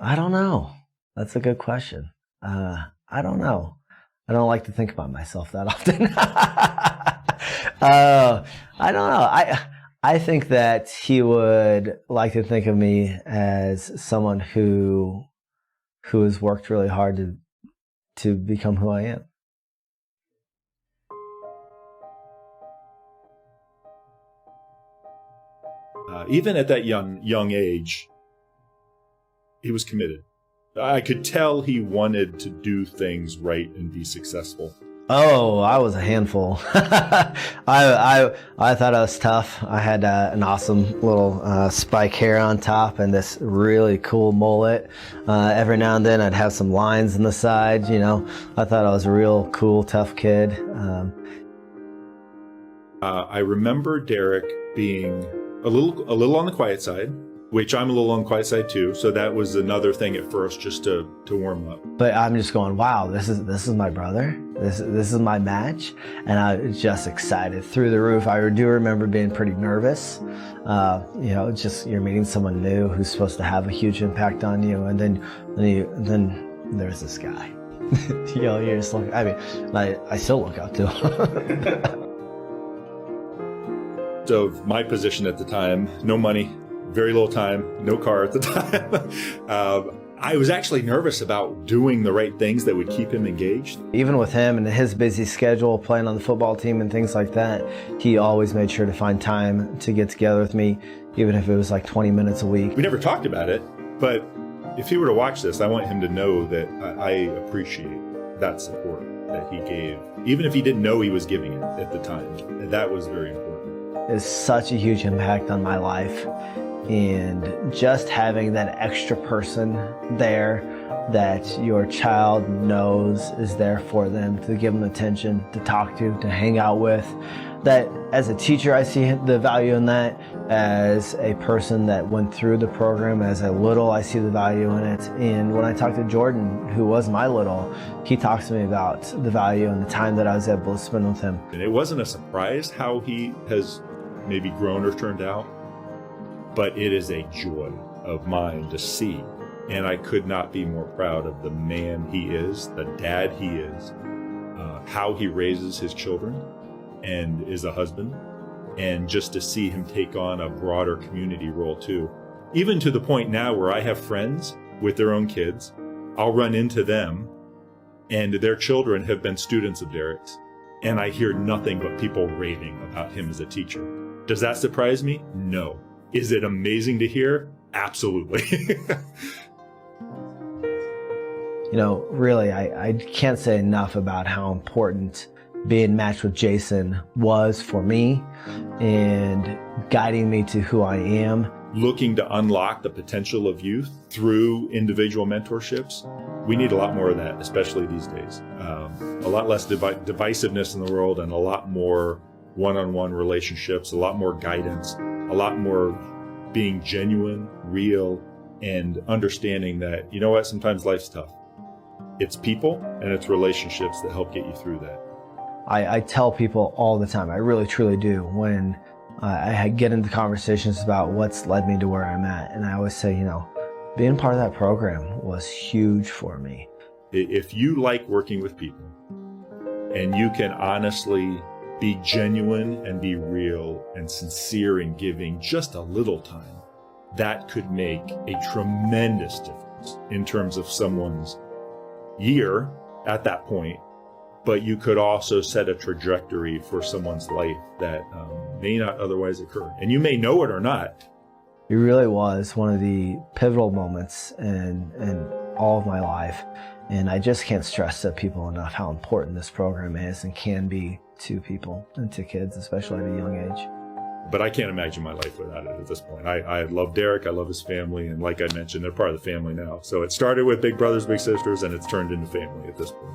I don't know. That's a good question. I don't know. I don't like to think about myself that often. I don't know. I think that he would like to think of me as someone who has worked really hard to become who I am. Even at that young age, he was committed. I could tell he wanted to do things right and be successful. Oh, I was a handful. I thought I was tough. I had an awesome little spike hair on top and this really cool mullet. Every now and then I'd have some lines in the side, you know. I thought I was a real cool, tough kid. I remember Derick being a little on the quiet side, which I'm a little on the quiet side too. So that was another thing at first, just to warm up. But I'm just going, wow, this is my brother. This is my match, and I was just excited through the roof. I do remember being pretty nervous. You know, just you're meeting someone new who's supposed to have a huge impact on you, and then there's this guy. You know, you're just looking. I mean, I still look up to him. So my position at the time, no money, very little time, no car at the time. I was actually nervous about doing the right things that would keep him engaged. Even with him and his busy schedule, playing on the football team and things like that, he always made sure to find time to get together with me, even if it was like 20 minutes a week. We never talked about it, but if he were to watch this, I want him to know that I appreciate that support that he gave, even if he didn't know he was giving it at the time. That was very important. It's such a huge impact on my life, and just having that extra person there that your child knows is there for them, to give them attention, to talk to hang out with. That as a teacher, I see the value in that. As a person that went through the program as a little, I see the value in it. And when I talk to Jordan, who was my little, he talks to me about the value and the time that I was able to spend with him. And it wasn't a surprise how he has maybe grown or turned out, but it is a joy of mine to see. And I could not be more proud of the man he is, the dad he is, how he raises his children and is a husband, and just to see him take on a broader community role too. Even to the point now where I have friends with their own kids, I'll run into them and their children have been students of Derick's, and I hear nothing but people raving about him as a teacher. Does that surprise me? No. Is it amazing to hear? Absolutely. You know, really, I can't say enough about how important being matched with Jason was for me and guiding me to who I am. Looking to unlock the potential of youth through individual mentorships. We need a lot more of that, especially these days. A lot less divisiveness in the world and a lot more one-on-one relationships, a lot more guidance, a lot more being genuine, real, and understanding that, you know what, sometimes life's tough. It's people and it's relationships that help get you through that. I tell people all the time, I really truly do, when I get into conversations about what's led me to where I'm at. And I always say, you know, being part of that program was huge for me. If you like working with people and you can honestly be genuine and be real and sincere in giving just a little time, that could make a tremendous difference in terms of someone's year at that point. But you could also set a trajectory for someone's life that may not otherwise occur. And you may know it or not. It really was one of the pivotal moments in all of my life. And I just can't stress to people enough how important this program is and can be to people and to kids, especially at a young age. But I can't imagine my life without it at this point. I love Derick, I love his family, and like I mentioned, they're part of the family now. So it started with big brothers, big sisters, and it's turned into family at this point.